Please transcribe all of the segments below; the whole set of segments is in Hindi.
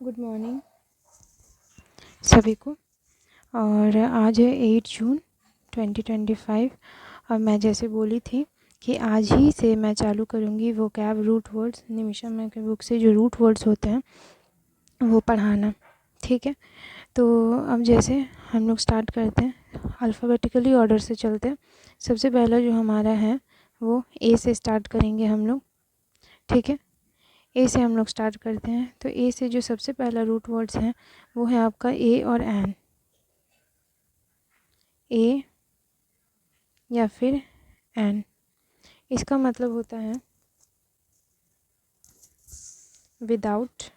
गुड मॉर्निंग सभी को। और आज है 8 जून 2025 और मैं जैसे बोली थी कि आज ही से मैं चालू करूँगी वो cab root words Nimisha ma'am के बुक से जो रूट वर्ड्स होते हैं वो पढ़ाना। ठीक है, तो अब जैसे हम लोग स्टार्ट करते हैं, अल्फ़ाबेटिकली ऑर्डर से चलते हैं। सबसे पहला जो हमारा है वो ए से स्टार्ट करेंगे हम लोग। ठीक है, ए से हम लोग स्टार्ट करते हैं। तो ए से जो सबसे पहला रूट वर्ड्स हैं वो है आपका ए और एन। ए या फिर एन, इसका मतलब होता है विदाउट।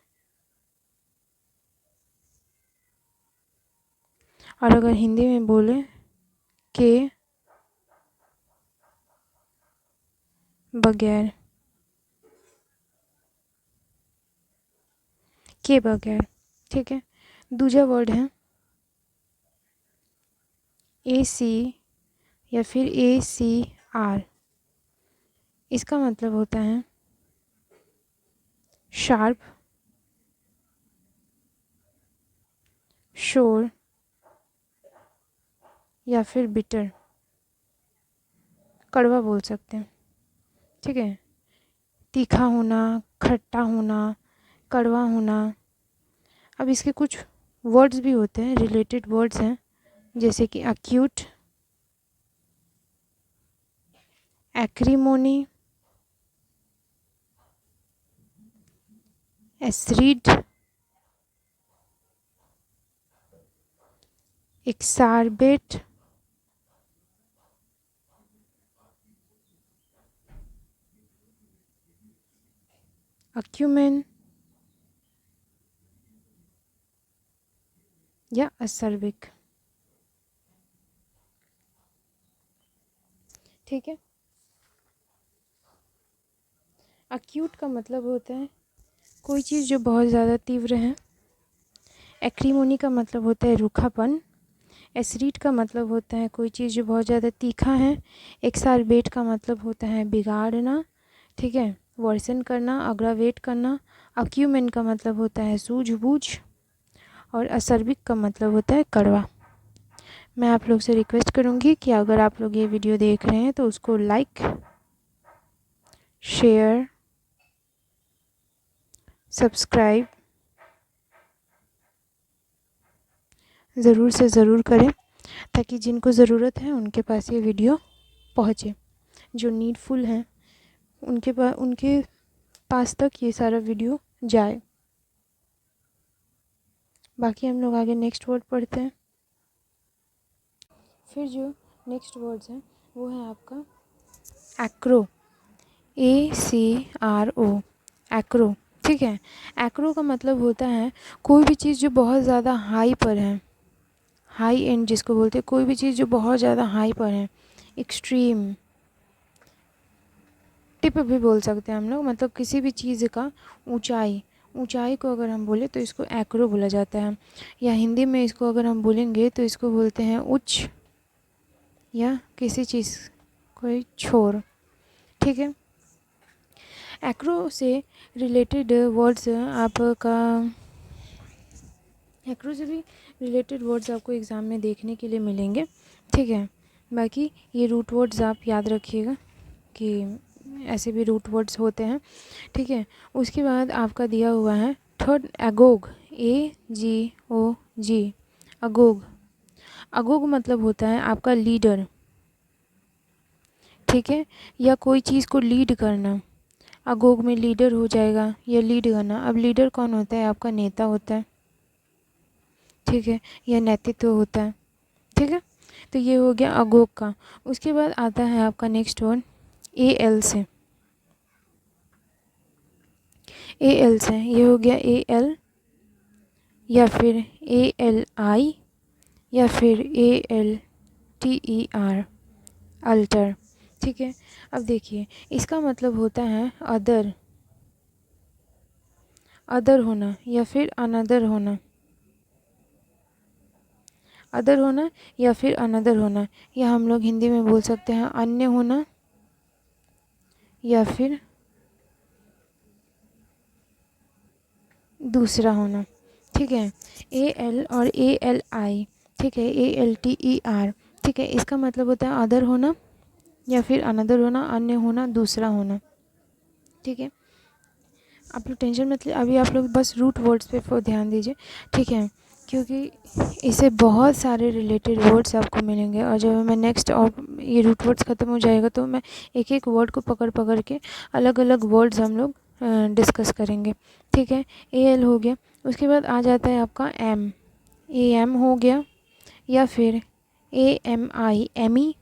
और अगर हिंदी में बोले के बगैर, के बगैर। ठीक है, दूसरा वर्ड है ए सी या फिर ए सी आर। इसका मतलब होता है शार्प, शोर या फिर बिटर, कड़वा बोल सकते हैं। ठीक है, तीखा होना, खट्टा होना, कड़वा होना। अब इसके कुछ वर्ड्स भी होते हैं, रिलेटेड वर्ड्स हैं, जैसे कि एक्यूट, एक्रीमोनी, एसरीड, एक्सारबेट, अक्यूमेन या असर्बिक। ठीक है, अक्यूट का मतलब होता है कोई चीज़ जो बहुत ज़्यादा तीव्र है। एक्रीमोनी का मतलब होता है रूखापन। एसरीट का मतलब होता है कोई चीज़ जो बहुत ज़्यादा तीखा है। एक्सारबेट का मतलब होता है बिगाड़ना। ठीक है, वर्सन करना, अग्रावेट करना। अक्यूमेन का मतलब होता है सूझबूझ। और असर्बिक का मतलब होता है कड़वा। मैं आप लोग से रिक्वेस्ट करूँगी कि अगर आप लोग ये वीडियो देख रहे हैं तो उसको लाइक, शेयर, सब्सक्राइब ज़रूर से ज़रूर करें, ताकि जिनको ज़रूरत है उनके पास ये वीडियो पहुँचे। जो नीडफुल हैं उनके पास तक ये सारा वीडियो जाए। बाकी हम लोग आगे नेक्स्ट वर्ड पढ़ते हैं। फिर जो नेक्स्ट वर्ड्स हैं वो है आपका एक्रो, ACRO, एक्रो। ठीक है, एक्रो का मतलब होता है कोई भी चीज़ जो बहुत ज़्यादा हाई पर है, हाई एंड जिसको बोलते हैं, कोई भी चीज़ जो बहुत ज़्यादा हाई पर है, एक्सट्रीम, टिप भी बोल सकते हैं हम लोग। मतलब किसी भी चीज़ का ऊंचाई, ऊंचाई को अगर हम बोले तो इसको एक्रो बोला जाता है। या हिंदी में इसको अगर हम बोलेंगे तो इसको बोलते हैं उच्च या किसी चीज़ कोई छोर। ठीक है, एक्रो से रिलेटेड वर्ड्स आपका, एक्रो से भी रिलेटेड वर्ड्स आपको एग्ज़ाम में देखने के लिए मिलेंगे। ठीक है, बाकी ये रूट वर्ड्स आप याद रखिएगा कि ऐसे भी रूट वर्ड्स होते हैं। ठीक है, उसके बाद आपका दिया हुआ है थर्ड एगोग, AGOG, अगोग। अगोग मतलब होता है आपका लीडर। ठीक है, या कोई चीज़ को लीड करना। अगोग में लीडर हो जाएगा या लीड करना। अब लीडर कौन होता है? आपका नेता होता है। ठीक है, या नेतृत्व होता है। ठीक है, तो ये हो गया अगोग का। उसके बाद आता है आपका नेक्स्ट वर्ड AL से। AL से ये हो गया AL या फिर ALI या फिर ALTER, अल्टर। ठीक है, अब देखिए इसका मतलब होता है अदर, अदर होना या फिर अनदर होना, अदर होना या फिर अनदर होना। या हम लोग हिंदी में बोल सकते हैं अन्य होना या फिर दूसरा होना, ठीक है। ए एल और ए एल आई, ठीक है, A L T E R, ठीक है, इसका मतलब होता है अदर होना या फिर अनदर होना, अन्य होना, दूसरा होना, ठीक है। आप लोग टेंशन मत ले, अभी आप लोग बस रूट वर्ड्स पे ध्यान दीजिए, ठीक है, क्योंकि इससे बहुत सारे रिलेटेड वर्ड्स आपको मिलेंगे। और जब मैं नेक्स्ट और ये रूट वर्ड्स ख़त्म हो जाएगा तो मैं एक एक वर्ड को पकड़ पकड़ के अलग अलग वर्ड्स हम लोग डिस्कस करेंगे, ठीक है। ए एल हो गया, उसके बाद आ जाता है आपका एम, ए एम हो गया, या फिर ए एम आई, एमी,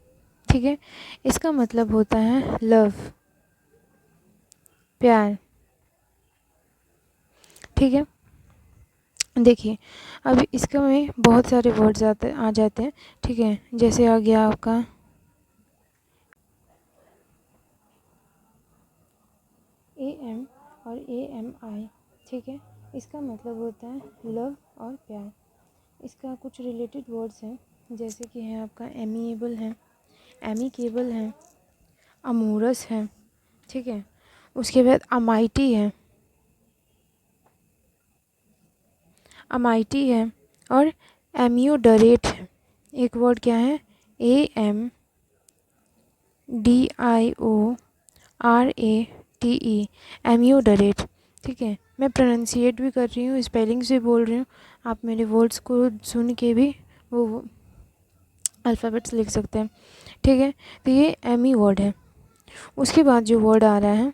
ठीक है, इसका मतलब होता है लव, प्यार, ठीक है। देखिए अब इसका में बहुत सारे वर्ड्स आ जाते हैं, ठीक है, जैसे आ गया आपका ए एम और ए एम आई, ठीक है, इसका मतलब होता है लव और प्यार। इसका कुछ रिलेटेड वर्ड्स हैं, जैसे कि है आपका एमिएबल है, एमिकेबल है, अमोरस है, ठीक है, उसके बाद अमाइटी है, अमाइटी है, और एमियोडरेट है। एक वर्ड क्या है, A M D I O R A T E, एमियोडरेट, ठीक है। मैं प्रोनाउंसिएट भी कर रही हूँ, स्पेलिंग से बोल रही हूँ, आप मेरे वर्ड्स को सुन के भी वो अल्फ़ाबेट्स लिख सकते हैं, ठीक है। तो ये एमी वर्ड है। उसके बाद जो वर्ड आ रहा है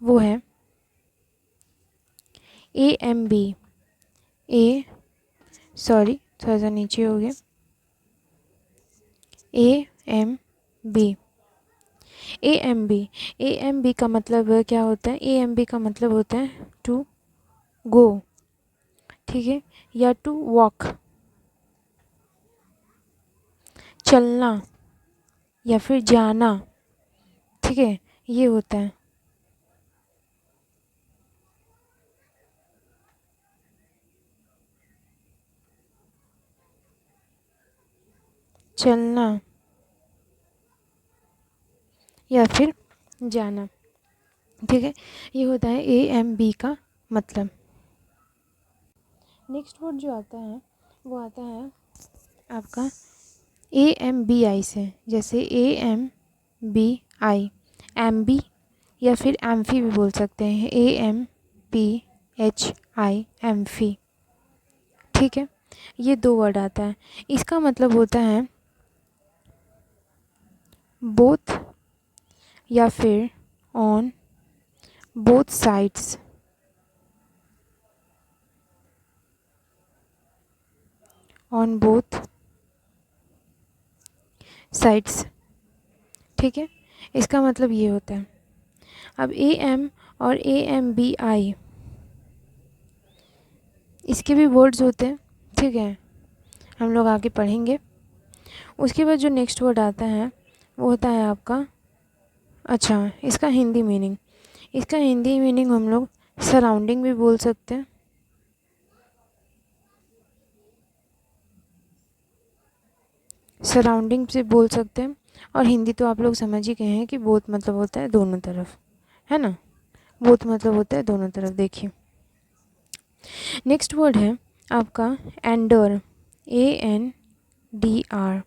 वो है A M B, uh sorry थोड़ा सा नीचे हो गया, A M B, A M B, A M B का मतलब क्या होता है, ए एम बी का मतलब होता है टू गो, ठीक है, या टू वॉक, चलना या फिर जाना, ठीक है, ये होता है। चलना या फिर जाना, ठीक है, ये होता है ए एम बी का मतलब। नेक्स्ट वर्ड जो आता है वो आता है आपका ए एम बी आई से, जैसे A M B I, M B, या फिर एम्फी भी बोल सकते हैं, A M P H I, amphi, ठीक है। ये दो वर्ड आता है, इसका मतलब होता है बोथ या फिर on both sides, on both sides, ठीक है, इसका मतलब ये होता है। अब ए एम और ए एम बी आई, इसके भी वर्ड्स होते हैं, ठीक है, हम लोग आगे पढ़ेंगे। उसके बाद जो नेक्स्ट वर्ड आता है वो होता है आपका, अच्छा इसका हिंदी मीनिंग, इसका हिंदी मीनिंग हम लोग सराउंडिंग भी बोल सकते हैं, सराउंडिंग से बोल सकते हैं, और हिंदी तो आप लोग समझ ही गए हैं कि बोथ मतलब होता है दोनों तरफ, है ना, बोथ मतलब होता है दोनों तरफ। देखिए नेक्स्ट वर्ड है आपका एंडर, A N D R,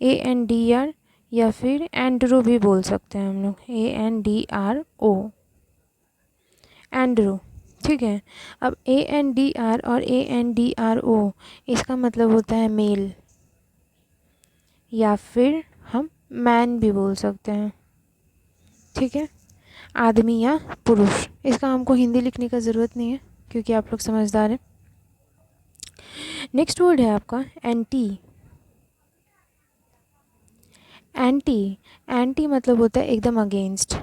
A N D R, या फिर एंड्रो भी बोल सकते हैं हम लोग, A N D R O, andro, ठीक है। अब ए एन डी आर और A N D R O, इसका मतलब होता है मेल, या फिर हम मैन भी बोल सकते हैं, ठीक है, आदमी या पुरुष। इसका हमको हिंदी लिखने का ज़रूरत नहीं है क्योंकि आप लोग समझदार हैं। नेक्स्ट वर्ड है आपका एंटी, एंटी, एंटी मतलब होता है एकदम अगेंस्ट,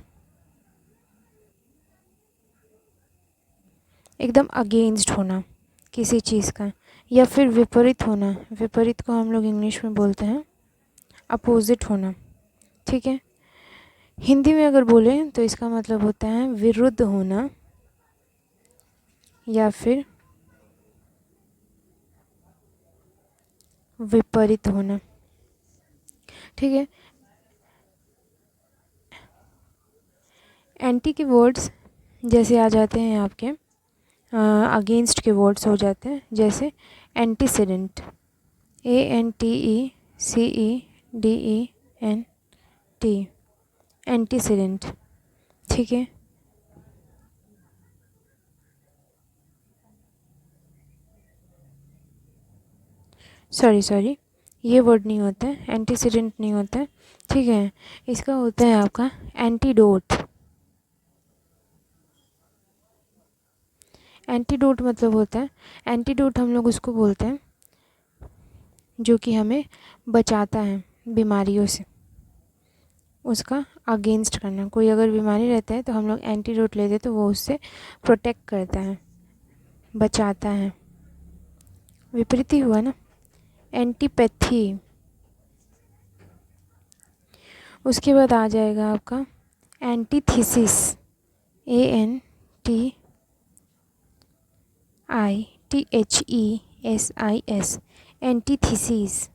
एकदम अगेंस्ट होना किसी चीज़ का, या फिर विपरीत होना, विपरीत को हम लोग इंग्लिश में बोलते हैं अपोजिट होना, ठीक है। हिंदी में अगर बोलें तो इसका मतलब होता है विरुद्ध होना या फिर विपरीत होना, ठीक है। एंटी के वर्ड्स जैसे आ जाते हैं आपके अगेंस्ट के वर्ड्स हो जाते हैं, जैसे एंटीसीडेंट, ANTECEDENT, एंटीसीडेंट। ठीक है, सॉरी ये वर्ड नहीं होता है, एंटीसीडेंट नहीं होता है। ठीक है, इसका होता है आपका एंटीडोट। एंटीडोट मतलब होता है, एंटीडोट हम लोग उसको बोलते हैं जो कि हमें बचाता है बीमारियों से, उसका अगेंस्ट करना। कोई अगर बीमारी रहता है तो हम लोग एंटीडोट लेते हैं, तो वो उससे प्रोटेक्ट करता है, बचाता है। विपरीत ही हुआ ना, एंटीपैथी। उसके बाद आ जाएगा आपका एंटीथीसिस, ANTITHESIS, एंटीथीसिस।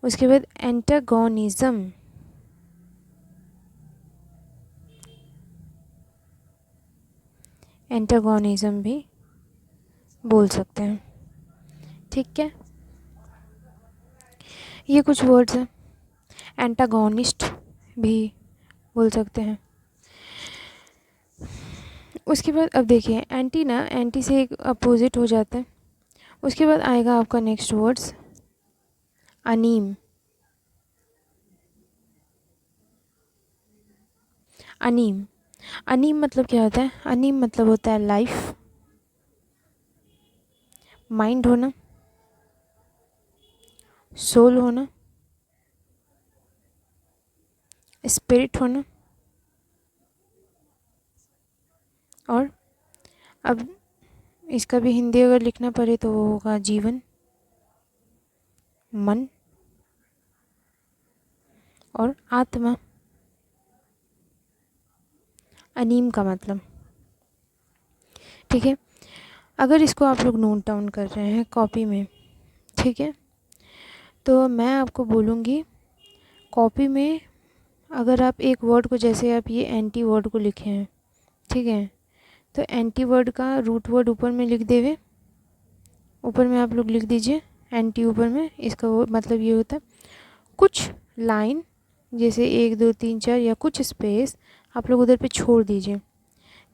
उसके बाद एंटागोनिज्म, एंटागोनिज्म भी बोल सकते हैं। ठीक है, ये कुछ वर्ड्स हैं। एंटागोनिस्ट भी बोल सकते हैं। उसके बाद अब देखिए, एंटी ना, एंटी से एक अपोजिट हो जाता है। उसके बाद आएगा आपका नेक्स्ट वर्ड्स अनीम। अनीम, अनीम मतलब क्या होता है? अनीम मतलब होता है लाइफ, माइंड होना, सोल होना, स्पिरिट होना, और अब इसका भी हिंदी अगर लिखना पड़े तो वो होगा जीवन, मन और आत्मा। अनीम का मतलब, ठीक है। अगर इसको आप लोग नोट डाउन कर रहे हैं कॉपी में, ठीक है, तो मैं आपको बोलूँगी कॉपी में अगर आप एक वर्ड को, जैसे आप ये एंटी वर्ड को लिखे हैं, ठीक है, तो एंटी वर्ड का रूट वर्ड ऊपर में लिख देवे, ऊपर में आप लोग लिख दीजिए एंटी ऊपर में। इसका वो मतलब ये होता है कुछ लाइन, जैसे 1 2 3 4 या कुछ स्पेस आप लोग उधर पे छोड़ दीजिए,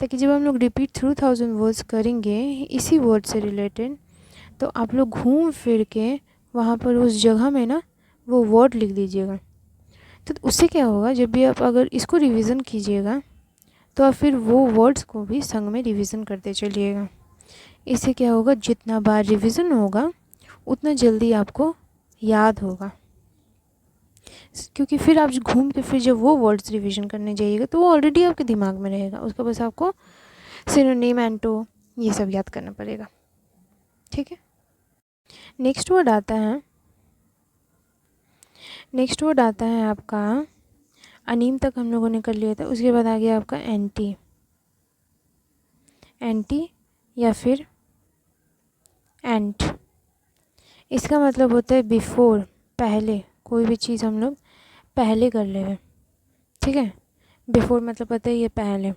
ताकि जब हम लोग रिपीट थ्रू 1000 वर्ड्स करेंगे इसी वर्ड से रिलेटेड, तो आप लोग घूम फिर के वहाँ पर उस जगह में ना वो वर्ड लिख दीजिएगा। तो उससे क्या होगा, जब भी आप अगर इसको रिवीजन कीजिएगा तो आप फिर वो वर्ड्स को भी संग में रिवीजन करते चलिएगा। इससे क्या होगा, जितना बार रिवीजन होगा उतना जल्दी आपको याद होगा, क्योंकि फिर आप घूम के फिर जब वो वर्ड्स रिवीजन करने जाइएगा तो वो ऑलरेडी आपके दिमाग में रहेगा, उसका बस आपको सिनोनिम, एंटो, ये सब याद करना पड़ेगा। ठीक है, नेक्स्ट वर्ड आता है आपका अनीम तक हम लोगों ने कर लिया था। उसके बाद आ गया आपका एंटी, एंटी या फिर एंट। इसका मतलब होता है बिफोर, पहले, कोई भी चीज़ हम लोग पहले कर ले हुए, ठीक है। बिफोर मतलब पता है ये पहले।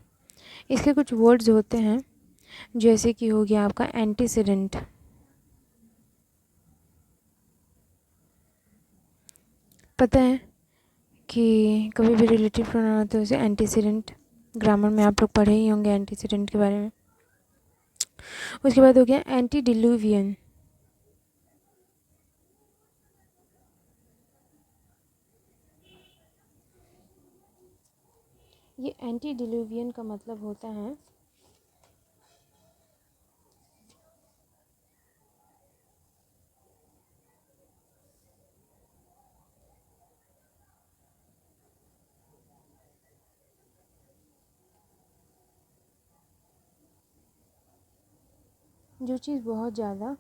इसके कुछ वर्ड्स होते हैं, जैसे कि हो गया आपका एंटीसीडेंट। पता है कि कभी भी रिलेटिव प्रोनाउन होते हैं उसे एंटीसीडेंट, ग्रामर में आप लोग पढ़े ही होंगे एंटीसीडेंट के बारे में। उसके बाद हो गया एंटीडिलुवियन। ये एंटीडिलुवियन का मतलब होता है जो चीज़ बहुत ज़्यादा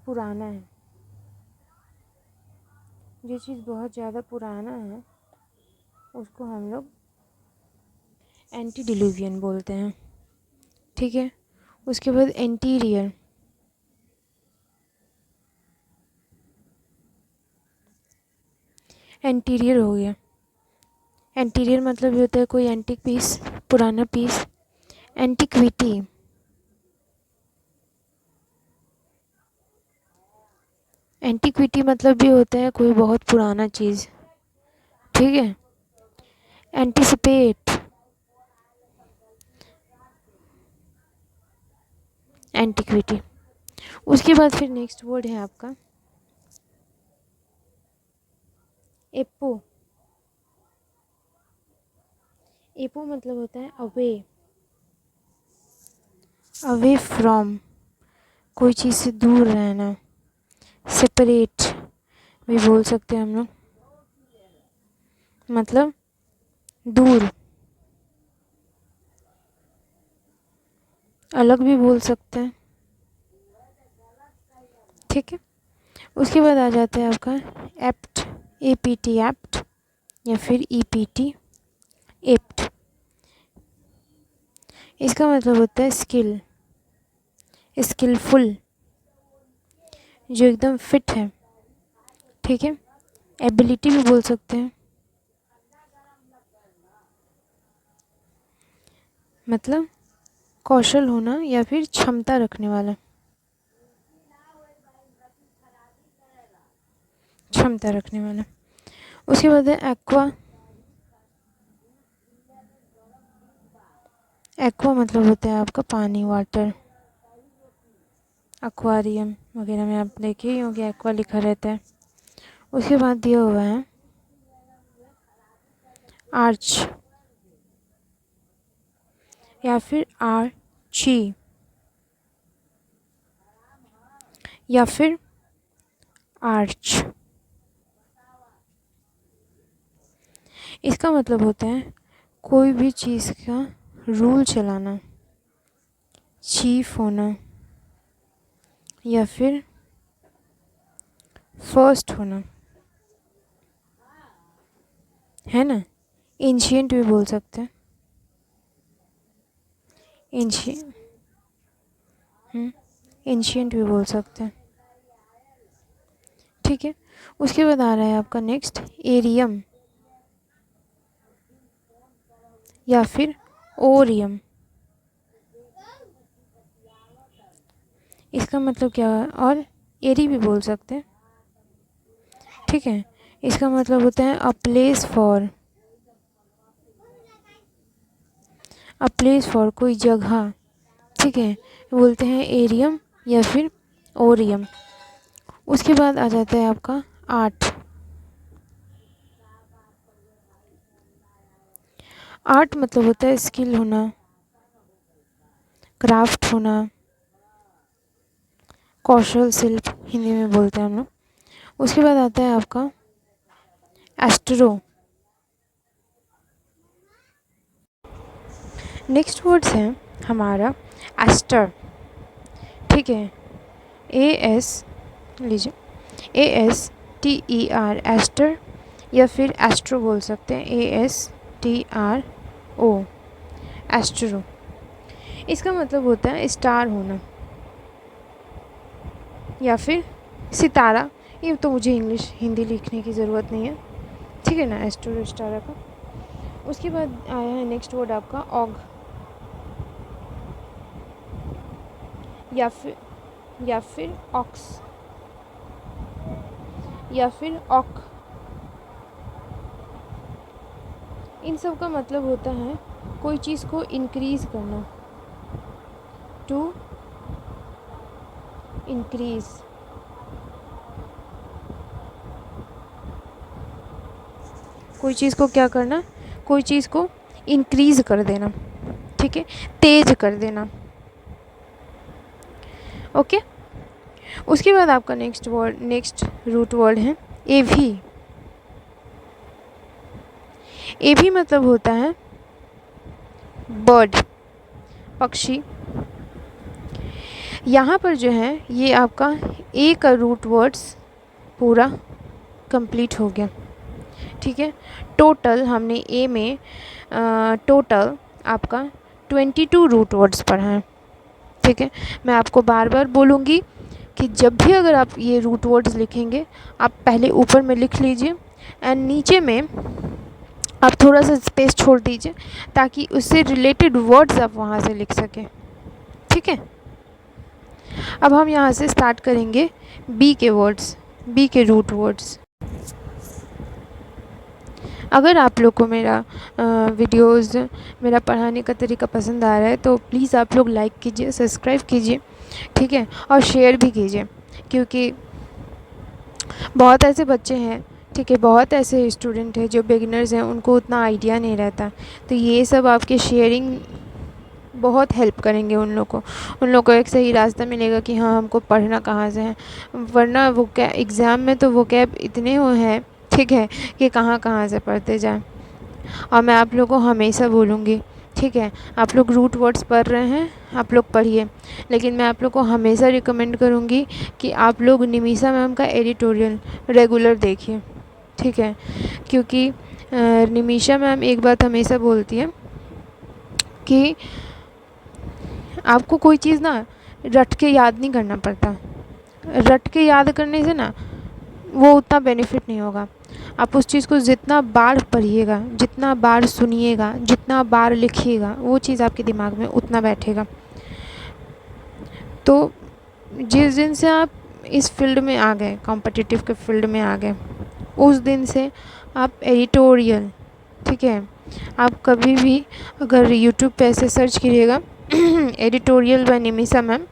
पुराना है, जो चीज़ बहुत ज़्यादा पुराना है उसको हम लोग एंटीडिलुवियन बोलते हैं, ठीक है। उसके बाद एंटीरियर, एंटीरियर हो गया। एंटीरियर मतलब ये होता है कोई एंटीक पीस, पुराना पीस। एंटीक्विटी, एंटीक्विटी मतलब भी होता है कोई बहुत पुराना चीज़, ठीक है। Anticipate, antiquity. उसके बाद फिर नेक्स्ट वर्ड है आपका एपो। एपो मतलब होता है अवे, अवे फ्रॉम, कोई चीज़ से दूर रहना। सेपरेट भी बोल सकते हैं हम लोग, मतलब दूर, अलग भी बोल सकते हैं, ठीक है। उसके बाद आ जाता है आपका एप्ट, APT एप्ट, या फिर EPT एप्ट। इसका मतलब होता है स्किल, स्किलफुल, जो एकदम फिट है, ठीक है। एबिलिटी भी बोल सकते हैं, मतलब कौशल होना या फिर क्षमता रखने वाला, क्षमता रखने वाला। उसके बाद है एक्वा। एक्वा मतलब होता है आपका पानी, वाटर। एक्वारियम वगैरह में आप देखिए ही होंगे एक्वा लिखा रहता है। उसके बाद दिया हुआ है आर्च, या फिर आर्ची, या फिर आर्च। इसका मतलब होता है कोई भी चीज़ का रूल चलाना, चीफ होना, या फिर फर्स्ट होना, है ना। एंशिएंट भी बोल सकते हैं, एंशिएंट, एंशिएंट भी बोल सकते हैं, ठीक है। उसके बाद आ रहा है आपका नेक्स्ट एरियम, या फिर ओरियम। इसका मतलब क्या है, और एरी भी बोल सकते हैं, ठीक है। इसका मतलब होता है a place for, a place for कोई जगह, ठीक है, बोलते हैं एरियम या फिर ओरियम। उसके बाद आ जाता है आपका आर्ट। आर्ट मतलब होता है स्किल होना, क्राफ्ट होना, कौशल शिल्प हिंदी में बोलते हैं हम लोग। उसके बाद आता है आपका एस्ट्रो। नेक्स्ट वर्ड्स है हमारा एस्टर, ठीक है। AS लीजिए, ASTER एस्टर, या फिर एस्ट्रो बोल सकते हैं, ASTRO एस्ट्रो। इसका मतलब होता है स्टार होना, या फिर सितारा। ये तो मुझे इंग्लिश हिंदी लिखने की ज़रूरत नहीं है, ठीक है ना, एस्ट्रो स्टारा का। उसके बाद आया है नेक्स्ट वर्ड आपका ऑग, या फिर ऑक्स, या फिर ऑक। इन सब का मतलब होता है कोई चीज़ को इंक्रीज़ करना, टू इंक्रीज़। कोई चीज़ को क्या करना, कोई चीज़ को इंक्रीज़ कर देना, ठीक है, तेज कर देना, ओके। उसके बाद आपका नेक्स्ट रूट वर्ड है एवी। एवी मतलब होता है बर्ड, पक्षी। यहाँ पर जो है ये आपका ए का रूट वर्ड्स पूरा कंप्लीट हो गया, ठीक है। टोटल हमने ए में टोटल आपका 22 रूट वर्ड्स पढ़ा है, ठीक है। मैं आपको बार बार बोलूँगी कि जब भी अगर आप ये रूट वर्ड्स लिखेंगे, आप पहले ऊपर में लिख लीजिए एंड नीचे में आप थोड़ा सा स्पेस छोड़ दीजिए, ताकि उससे रिलेटेड वर्ड्स आप वहाँ से लिख सकें, ठीक है। अब हम यहाँ से स्टार्ट करेंगे बी के वर्ड्स। बी के रूट वर्ड्स। अगर आप लोग को मेरा वीडियोज़, मेरा पढ़ाने का तरीका पसंद आ रहा है तो प्लीज़ आप लोग लाइक कीजिए, सब्सक्राइब कीजिए, ठीक है, और शेयर भी कीजिए, क्योंकि बहुत ऐसे बच्चे हैं, ठीक है, बहुत ऐसे स्टूडेंट हैं जो बिगिनर्स हैं, उनको उतना आइडिया नहीं रहता। तो ये सब आपके शेयरिंग बहुत हेल्प करेंगे उन लोग को एक सही रास्ता मिलेगा कि हाँ हमको पढ़ना कहाँ से है। वरना वो क्या एग्ज़ाम में तो वो कैब इतने वो हैं, ठीक है, कि कहाँ कहाँ से पढ़ते जाएं। और मैं आप लोगों को हमेशा बोलूँगी, ठीक है, आप लोग रूट वर्ड्स पढ़ रहे हैं, आप लोग पढ़िए, लेकिन मैं आप लोग को हमेशा रिकमेंड करूँगी कि आप लोग निमिषा मैम का एडिटोरियल रेगुलर देखिए, ठीक है, क्योंकि निमिषा मैम एक बात हमेशा बोलती है कि आपको कोई चीज़ ना रट के याद नहीं करना पड़ता। रट के याद करने से ना वो उतना बेनिफिट नहीं होगा। आप उस चीज़ को जितना बार पढ़िएगा, जितना बार सुनिएगा, जितना बार लिखिएगा, वो चीज़ आपके दिमाग में उतना बैठेगा। तो जिस दिन से आप इस फील्ड में आ गए, कॉम्पिटिटिव के फील्ड में आ गए, उस दिन से आप एडिटोरियल, ठीक है, आप कभी भी अगर यूट्यूब पे ऐसे सर्च कीजिएगा editorial by Nimisha ma'am,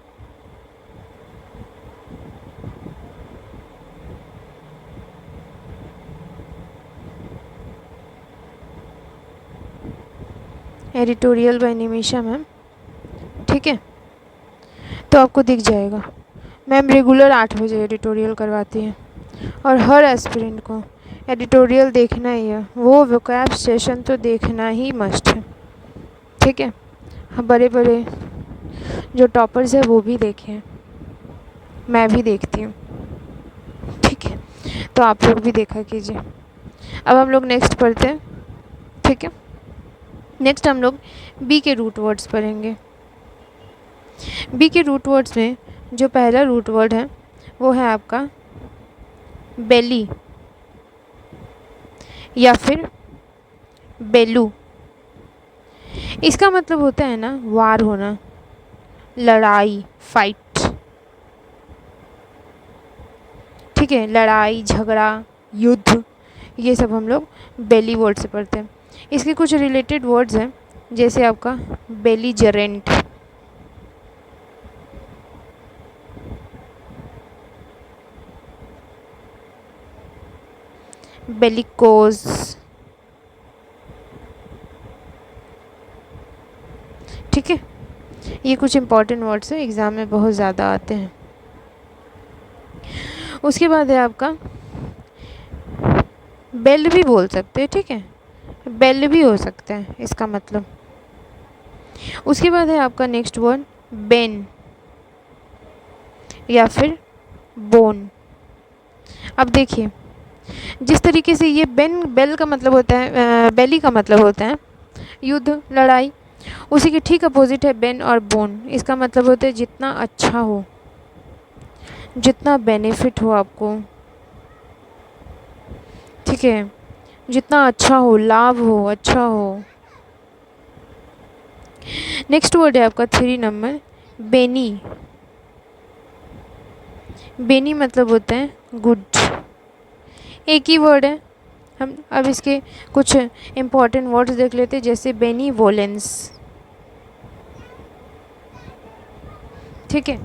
editorial by Nimisha ma'am, ठीक है, तो आपको दिख जाएगा। मैम रेगुलर 8 बजे एडिटोरियल करवाती हैं और हर एस्पिरेंट को एडिटोरियल देखना ही है। वो वोकैब सेशन तो देखना ही मस्ट है, ठीक है। हम बड़े बड़े जो टॉपर्स हैं वो भी देखे हैं, मैं भी देखती हूँ, ठीक है, तो आप लोग भी देखा कीजिए। अब हम लोग नेक्स्ट पढ़ते हैं, ठीक है। नेक्स्ट हम लोग बी के रूट वर्ड्स पढ़ेंगे। बी के रूट वर्ड्स में जो पहला रूट वर्ड है वो है आपका बेली या फिर बेलू। इसका मतलब होता है ना वार होना, लड़ाई, फाइट, ठीक है, लड़ाई झगड़ा युद्ध, ये सब हम लोग बेली वर्ड से पढ़ते हैं। इसके कुछ रिलेटेड वर्ड्स हैं, जैसे आपका बेलीजरेंट, बेलिकोज, ठीक है, ये कुछ इंपॉर्टेंट वर्ड्स हैं, एग्ज़ाम में बहुत ज़्यादा आते हैं। उसके बाद है आपका बेल भी बोल सकते हैं, ठीक है, बेल भी हो सकता है इसका मतलब। उसके बाद है आपका नेक्स्ट वर्ड बेन या फिर बोन। अब देखिए, जिस तरीके से ये बेल का मतलब होता है, बेली का मतलब होता है युद्ध, लड़ाई, उसी के ठीक अपोजिट है बेन और बोन। इसका मतलब होता है जितना अच्छा हो, जितना बेनिफिट हो आपको, ठीक है, जितना अच्छा हो, लाभ हो, अच्छा हो। नेक्स्ट वर्ड है आपका 3 नंबर बेनी। बेनी मतलब होता है गुड। एक ही वर्ड है, हम अब इसके कुछ इम्पॉर्टेंट वर्ड्स देख लेते हैं, जैसे बेनीवोलेंस, ठीक है,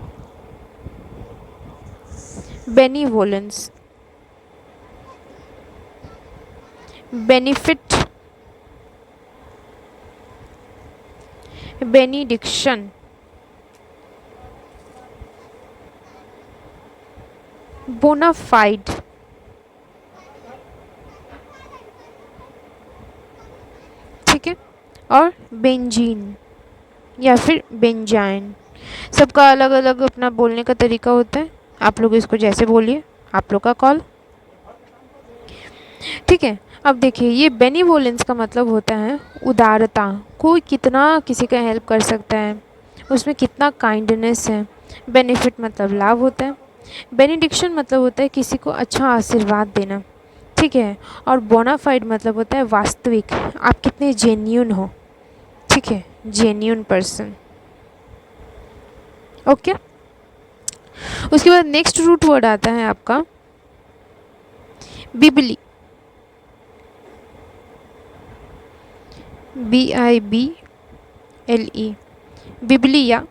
बेनीवोलेंस, बेनिफिट, बेनिडिक्शन, बोनाफाइड, ठीक है, और बेंजीन या फिर बेंजाइन। सबका अलग अलग अपना बोलने का तरीका होता है, आप लोग इसको जैसे बोलिए, आप लोग का कॉल, ठीक है। अब देखिए, ये बेनीवोलेंस का मतलब होता है उदारता, कोई कितना किसी का हेल्प कर सकता है, उसमें कितना काइंडनेस है। बेनिफिट मतलब लाभ होता है। बेनिडिक्शन मतलब होता है किसी को अच्छा आशीर्वाद देना, ठीक है, और बोनाफाइड मतलब होता है वास्तविक, आप कितने जेन्यून हो, ठीक है, जेन्यून पर्सन, ओके। उसके बाद नेक्स्ट रूट वर्ड आता है आपका बिबली, BIBLE, बिबली या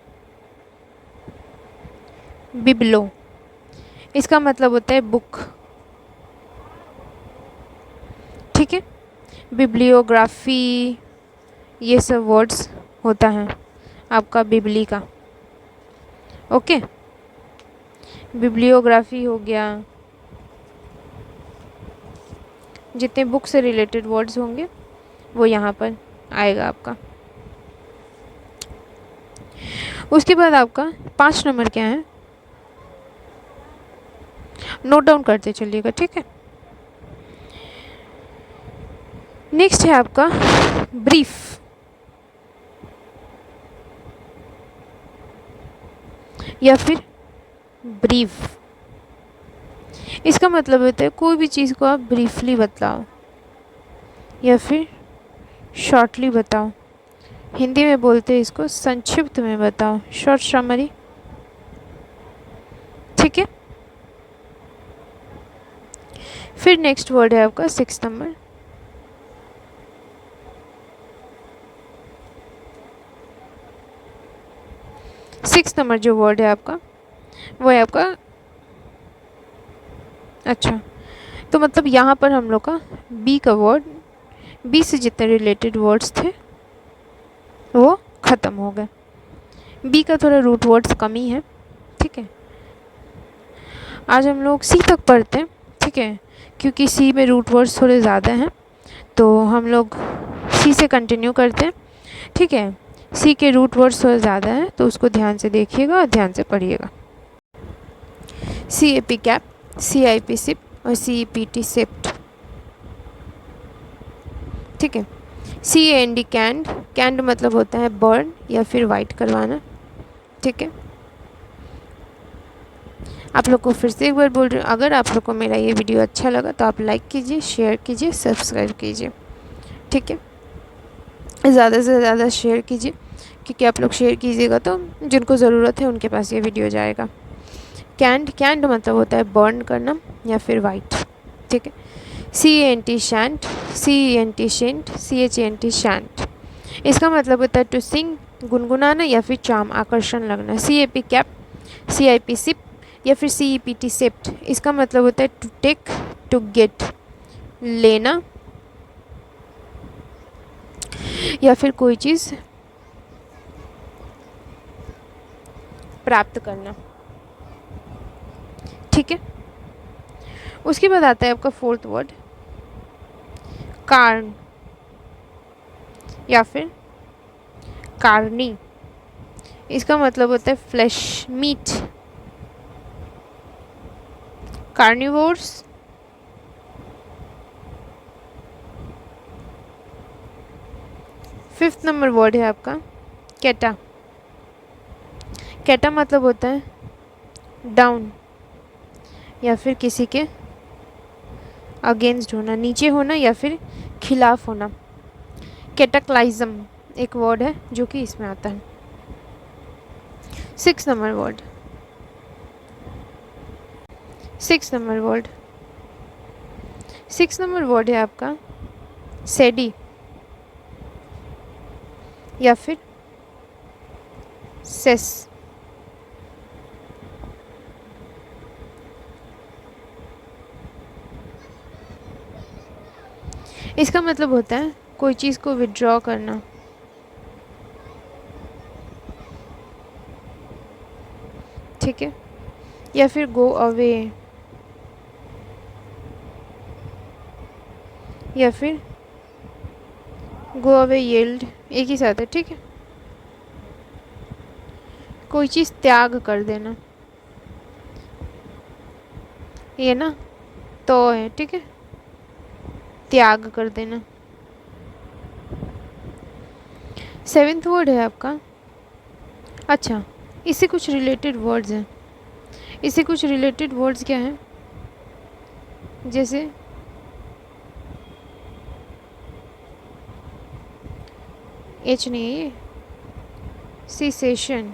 बिबलो, इसका मतलब होता है बुक। ठीक है, बिब्लियोग्राफी, ये सब वर्ड्स होता है आपका बिबली का। ओके, बिब्लियोग्राफी हो गया, जितने बुक से रिलेटेड वर्ड्स होंगे वो यहाँ पर आएगा आपका। उसके बाद आपका 5 नंबर क्या है, नोट डाउन करते चलिएगा। ठीक है, नेक्स्ट है आपका ब्रीफ, या फिर ब्रीफ। इसका मतलब होता है कोई भी चीज़ को आप ब्रीफली बताओ या फिर शॉर्टली बताओ। हिंदी में बोलते हैं इसको संक्षिप्त में बताओ, शॉर्ट समरी। ठीक है, फिर नेक्स्ट वर्ड है आपका 6 नंबर, जो वर्ड है आपका वो है आपका, अच्छा, तो मतलब यहाँ पर हम लोग का बी का वर्ड, बी से जितने रिलेटेड वर्ड्स थे वो ख़त्म हो गए। बी का थोड़ा रूट वर्ड्स कम ही है। ठीक है, आज हम लोग सी तक पढ़ते हैं। ठीक है, क्योंकि सी में रूट वर्ड्स थोड़े ज़्यादा हैं तो हम लोग सी से कंटिन्यू करते हैं। ठीक है, सी के रूट वर्ड्स थोड़े ज़्यादा हैं तो उसको ध्यान से देखिएगा और ध्यान से पढ़िएगा। CAP कैप, CIP सिप और CEPT सिप्ट। ठीक है, CAND कैंड, कैंड मतलब होता है बर्न या फिर वाइट करवाना। ठीक है, आप लोग को फिर से एक बार बोल रही हूँ, अगर आप लोग को मेरा ये वीडियो अच्छा लगा तो आप लाइक कीजिए, शेयर कीजिए, सब्सक्राइब कीजिए। ठीक है, ज़्यादा से ज़्यादा शेयर कीजिए, क्योंकि आप लोग शेयर कीजिएगा तो जिनको ज़रूरत है उनके पास ये वीडियो जाएगा। कैंड मतलब होता है बर्न करना या फिर वाइट। ठीक है, CANT शैंट, CENT शेंट, CHANT शैंट, इसका मतलब होता है टू सिंग, गुनगुनाना या फिर चार्म, आकर्षण लगना। CAP कैप, CIP सिप या फिर CEPT सेप्ट, इसका मतलब होता है टू टेक, टू गेट, लेना या फिर कोई चीज़ प्राप्त करना। ठीक है, उसके बाद आता है आपका 4th वर्ड कार्न या फिर कार्नी, इसका मतलब होता है flesh, meat, carnivores. 5th number word है आपका कैटा, कैटा मतलब होता है डाउन या फिर किसी के अगेंस्ट होना, नीचे होना या फिर खिलाफ होना। कैटाक्लाइज्म एक वर्ड है जो कि इसमें आता है। 6 number word, 6 number word, 6 number word है आपका सेडी या फिर सेस। इसका मतलब होता है कोई चीज़ को विड्रॉ करना। ठीक है, या फिर गो अवे या फिर गो अवे येल्ड, एक ही साथ है। ठीक है, कोई चीज़ त्याग कर देना, ये ना तो है। ठीक है, त्याग कर देना। 7th वर्ड है आपका, अच्छा, इससे कुछ रिलेटेड वर्ड्स हैं। इससे कुछ रिलेटेड वर्ड्स क्या हैं, जैसे एच नहीं है ये, सीसेशन,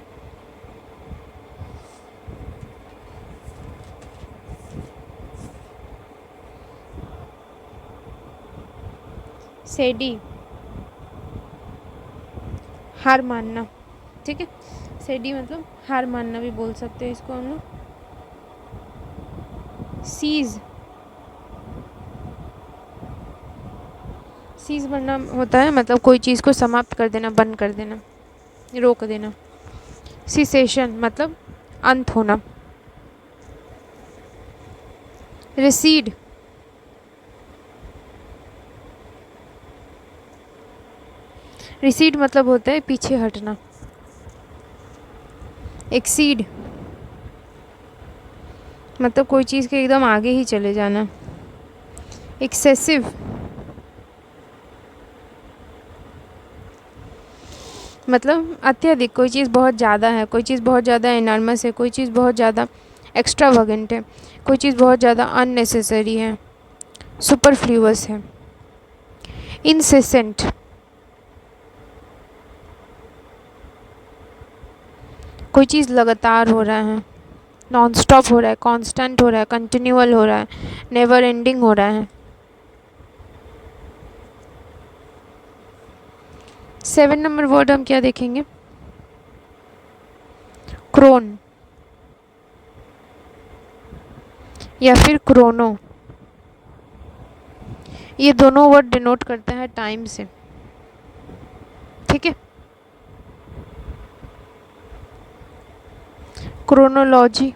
सेडी, हार मानना, ठीक है। सेडी मतलब हार मानना भी बोल सकते हैं इसको हम लोग। सीज, सीज बनना होता है मतलब कोई चीज़ को समाप्त कर देना, बंद कर देना, रोक देना। सिसेशन मतलब अंत होना। रिसीड, रिसीड मतलब होता है पीछे हटना। एक्सीड मतलब कोई चीज़ के एकदम आगे ही चले जाना। एक्सेसिव मतलब अत्यधिक, कोई चीज़ बहुत ज़्यादा है, कोई चीज़ बहुत ज़्यादा इनॉर्मस है, कोई चीज़ बहुत ज़्यादा एक्स्ट्रावागेंट है, कोई चीज़ बहुत ज़्यादा अननेसेसरी है, सुपरफ्लूअस है। इंसेसेंट, कोई चीज़ लगातार हो रहा है, नॉन स्टॉप हो रहा है, कांस्टेंट हो रहा है, कंटिन्यूअल हो रहा है, नेवर एंडिंग हो रहा है। 7 नंबर वर्ड हम क्या देखेंगे? क्रोन या फिर क्रोनो। ये दोनों वर्ड डिनोट करते हैं टाइम से, ठीक है। क्रोनोलॉजी,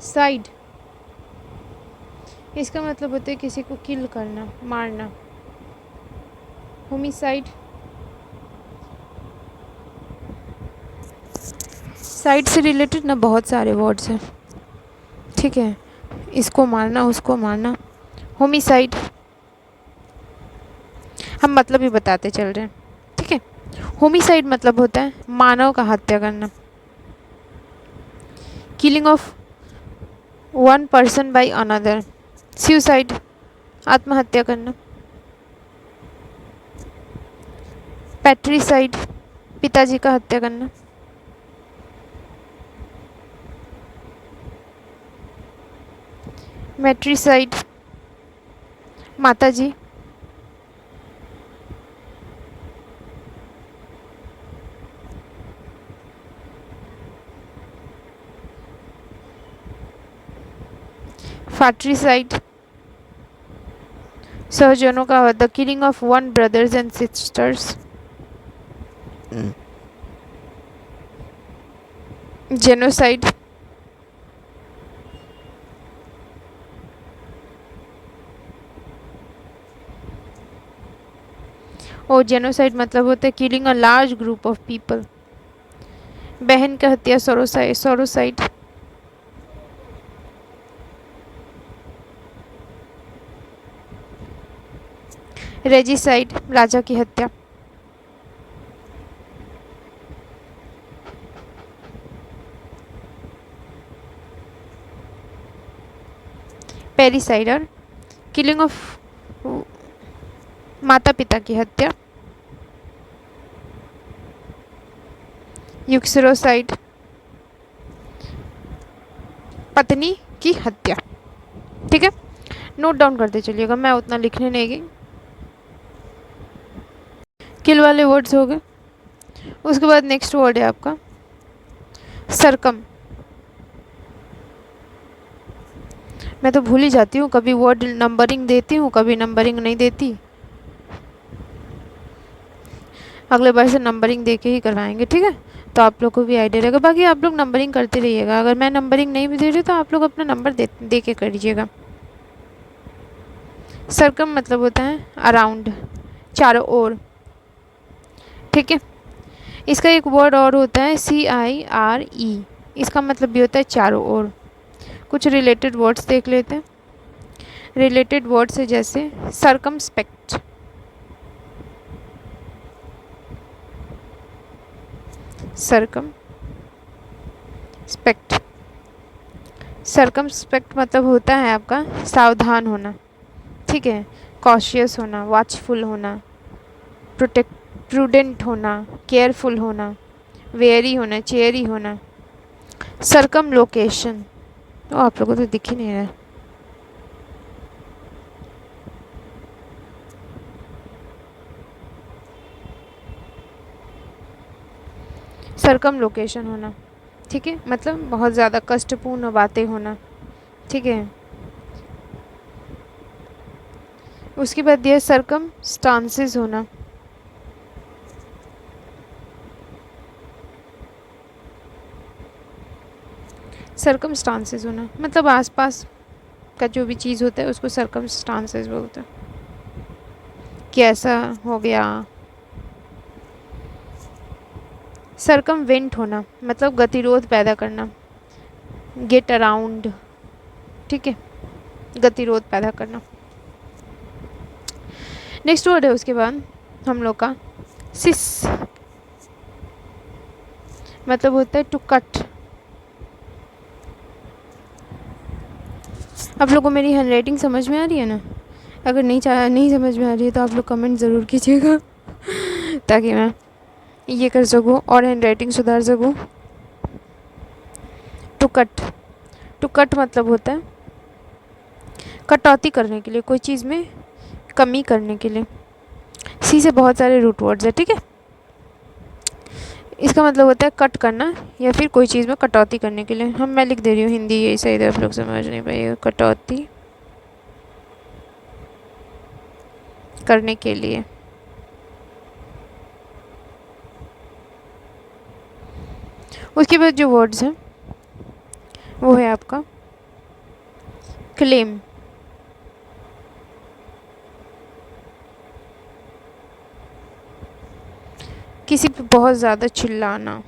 साइड, इसका मतलब होता है किसी को किल करना, मारना। होमिसाइड, साइड से रिलेटेड ना बहुत सारे वर्ड्स हैं, ठीक है। इसको मारना, उसको मारना। होमिसाइड हम मतलब ही बताते चल रहे हैं, ठीक है। होमिसाइड मतलब होता है मानव का हत्या करना। Killing of one person by another. Suicide आत्महत्या करना। पैट्रिसाइड पिताजी का हत्या करना। मैट्रिसाइड माताजी। फाट्रिसाइड सहजनों का the killing of one brothers and sisters. Genocide और जेनोसाइड मतलब होता है killing a large group of people. बहन का हत्या सोरोसाइड। रेजिसाइड राजा की हत्या। पेरिसाइडर किलिंग ऑफ माता पिता की हत्या। यूक्सरोसाइड पत्नी की हत्या, ठीक है। नोट डाउन करते चलिएगा, मैं उतना लिखने नहीं गई। किल वाले वर्ड्स हो गए। उसके बाद नेक्स्ट वर्ड है आपका सरकम। मैं तो भूल ही जाती हूँ, कभी वर्ड नंबरिंग देती हूँ, कभी नंबरिंग नहीं देती। अगले बार से नंबरिंग दे के ही करवाएंगे, ठीक है। तो आप लोग को भी आइडिया रहेगा। बाकी आप लोग नंबरिंग करते रहिएगा, अगर मैं नंबरिंग नहीं भी दे रही तो आप लोग अपना नंबर दे के करिएगा। सरकम मतलब होता है अराउंड, चारों ओर, ठीक है। इसका एक वर्ड और होता है CIRE, इसका मतलब भी होता है चारों ओर। कुछ रिलेटेड वर्ड्स देख लेते हैं। रिलेटेड वर्ड्स है जैसे सर्कमस्पेक्ट, सर्कमस्पेक्ट, सर्कमस्पेक्ट मतलब होता है आपका सावधान होना, ठीक है। कॉशियस होना, वॉचफुल होना, प्रोडेंट होना, केयरफुल होना, वेरी होना, चेयरी होना, सरकम लोकेशन, तो आप लोगों को तो दिख ही नहीं रहा है। सरकम लोकेशन होना, ठीक है, मतलब बहुत ज़्यादा कष्टपूर्ण बातें होना, ठीक है। उसके बाद दिया सरकम स्टांसेस होना, सरकम स्टांसेस होना मतलब आसपास का जो भी चीज़ होता है उसको सरकम स्टांसेस बोलते हैं कि ऐसा हो गया। सरकम वेंट होना मतलब गतिरोध पैदा करना, गेट अराउंड, ठीक है, गतिरोध पैदा करना। नेक्स्ट वर्ड है उसके बाद हम लोग का सिस, मतलब होता है टू कट। आप लोगों को मेरी हैंड राइटिंग समझ में आ रही है ना? अगर नहीं समझ में आ रही है तो आप लोग कमेंट ज़रूर कीजिएगा ताकि मैं ये कर सकूँ और हैंड राइटिंग सुधार सकूँ। टू कट, टू कट मतलब होता है कटौती करने के लिए, कोई चीज़ में कमी करने के लिए। सी से बहुत सारे रूट वर्ड्स है, ठीक है। इसका मतलब होता है कट करना या फिर कोई चीज़ में कटौती करने के लिए। मैं लिख दे रही हूँ हिंदी, यही सही आप लोग समझ नहीं पाइए। कटौती करने के लिए। उसके बाद जो वर्ड्स हैं वो है आपका क्लेम, किसी पे बहुत ज़्यादा चिल्लाना,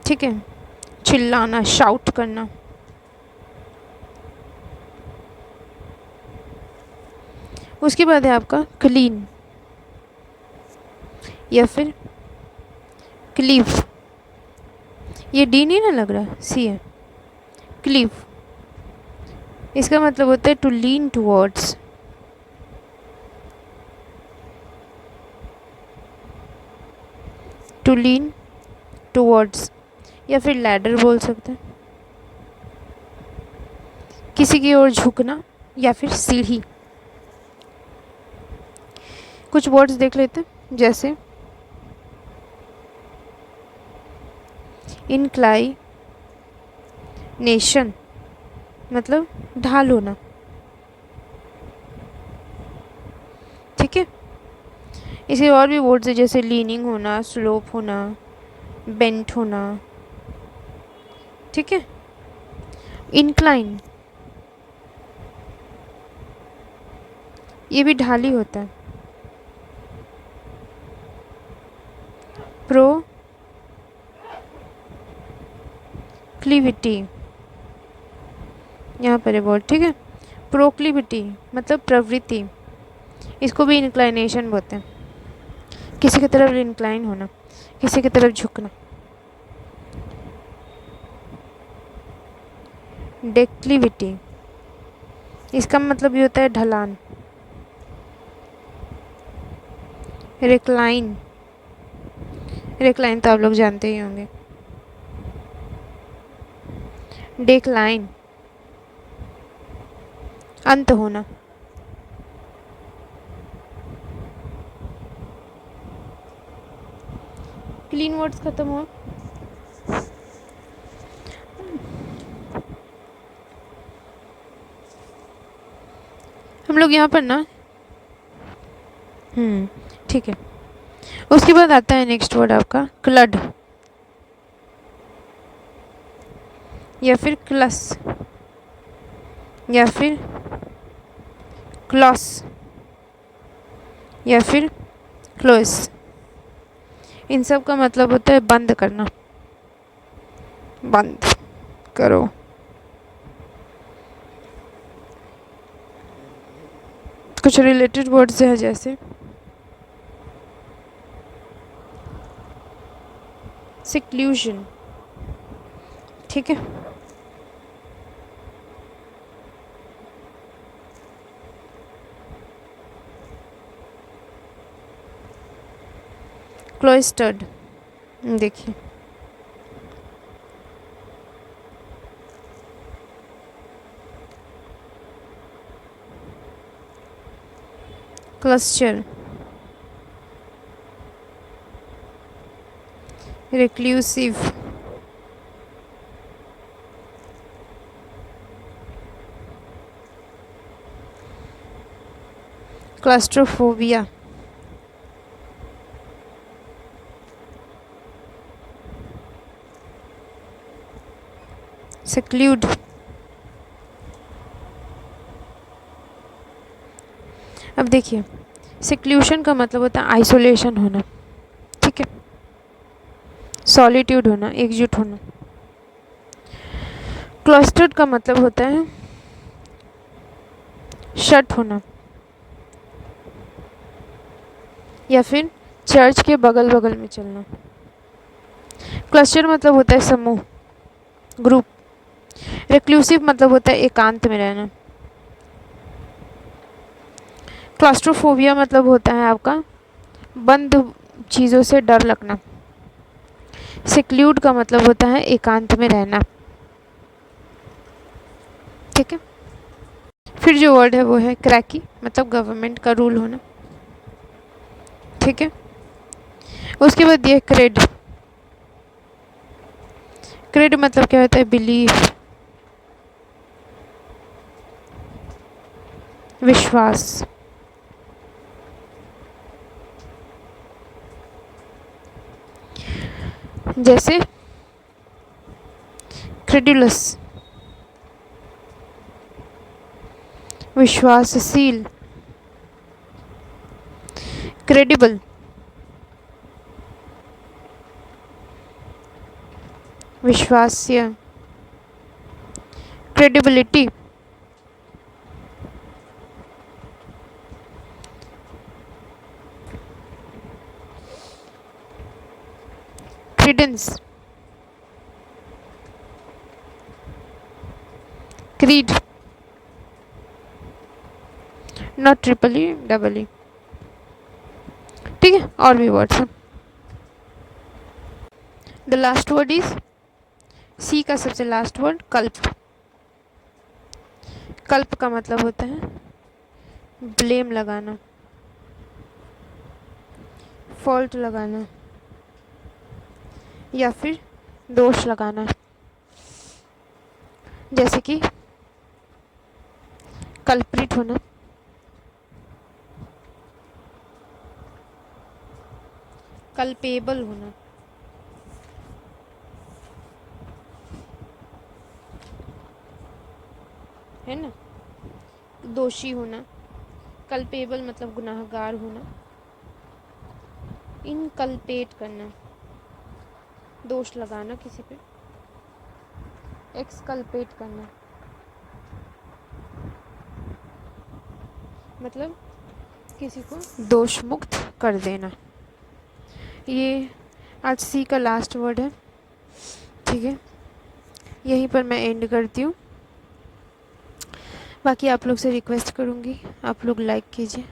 ठीक है, चिल्लाना, शाउट करना। उसके बाद है आपका क्लीन या फिर क्लीव, ये डी नहीं ना लग रहा, सी है, क्लीव। इसका मतलब होता है to lean towards, to lean towards या फिर लैडर बोल सकते हैं, किसी की ओर झुकना या फिर सीढ़ी। कुछ वर्ड्स देख लेते हैं जैसे इंक्लाइनेशन मतलब ढाल होना, ठीक है। इसके और भी वर्ड्स है जैसे लीनिंग होना, स्लोप होना, बेंट होना, ठीक है। इंक्लाइन ये भी ढाल ही होता है। प्रोक्लिविटी, यहाँ पर है वर्ड, ठीक है। प्रोक्लिविटी मतलब प्रवृत्ति, इसको भी इंक्लाइनेशन बोलते हैं, किसी की तरफ इंक्लाइन होना, किसी की तरफ झुकना। डेक्लिविटी, इसका मतलब ये होता है ढलान। रिक्लाइन, रिक्लाइन तो आप लोग जानते ही होंगे। डेक्लाइन अंत होना। क्लीन वर्ड्स खत्म हुआ। हम लोग यहाँ पर ना ठीक है। उसके बाद आता है नेक्स्ट वर्ड आपका क्लड या फिर क्लस या फिर क्लॉस या फिर क्लोज। इन सब का मतलब होता है बंद करना, बंद करो। कुछ रिलेटेड वर्ड्स हैं जैसे सिक्लूजन, ठीक है। क्लोइस्टर्ड, देखिए क्लस्टर, रिक्लूसिव, क्लस्ट्रोफोबिया, सेक्लूड। अब देखिए, सेक्लूशन का मतलब होता है आइसोलेशन होना, ठीक है, सॉलिट्यूड होना, एकजुट होना। क्लस्टर्ड का मतलब होता है शट होना, या फिर चर्च के बगल बगल में चलना। क्लस्टर मतलब होता है समूह, ग्रुप। रिक्लूसिव मतलब होता है एकांत में रहना। क्लास्ट्रोफोबिया मतलब होता है आपका बंद चीज़ों से डर लगना। सेक्लूड का मतलब होता है एकांत में रहना, ठीक है। फिर जो वर्ड है वो है क्रैकी, मतलब गवर्नमेंट का रूल होना, ठीक है। उसके बाद ये क्रेड। क्रेड मतलब क्या होता है, बिलीफ, विश्वास। जैसे क्रेडुलस, विश्वासशील। क्रेडिबल, विश्वास्य। Credibility, credence, creed, not triple E, double E, ठीक है। और भी वर्ड्स हैं। The last word is C का सबसे लास्ट वर्ड कल्प। कल्प का मतलब होता है ब्लेम लगाना, फॉल्ट लगाना, या फिर दोष लगाना। जैसे कि कल्प्रिट होना, कल्पेबल होना, है ना, दोषी होना। कल्पेबल मतलब गुनाहगार होना। इनकल्पेट करना, दोष लगाना किसी पे। एक्सकल्पेट करना मतलब किसी को दोष मुक्त कर देना। ये आज सी का लास्ट वर्ड है, ठीक है। यहीं पर मैं एंड करती हूँ। बाकी आप लोग से रिक्वेस्ट करूँगी, आप लोग लाइक कीजिए,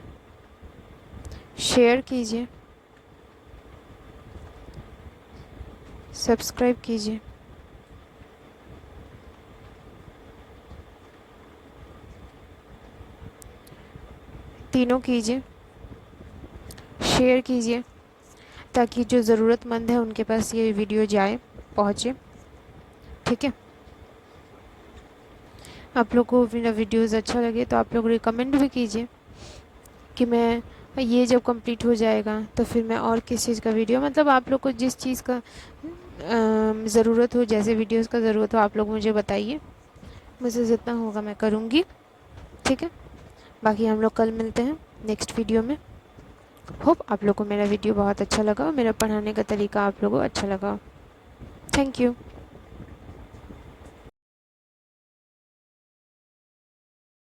शेयर कीजिए, सब्सक्राइब कीजिए। तीनों कीजिए, शेयर कीजिए, ताकि जो ज़रूरतमंद है उनके पास ये वीडियो जाए, पहुँचे, ठीक है। आप लोग को मेरा वीडियोज़ अच्छा लगे तो आप लोग रिकमेंड भी कीजिए कि मैं ये जब कंप्लीट हो जाएगा तो फिर मैं और किस चीज़ का वीडियो, मतलब आप लोग को जिस चीज़ का ज़रूरत हो, जैसे वीडियोज़ का ज़रूरत हो, आप लोग मुझे बताइए। मुझसे जितना होगा मैं करूँगी, ठीक है। बाकी हम लोग कल मिलते हैं नेक्स्ट वीडियो में। होप आप लोग को मेरा वीडियो बहुत अच्छा लगा, मेरा पढ़ाने का तरीका आप लोगों को अच्छा लगा। Thank you.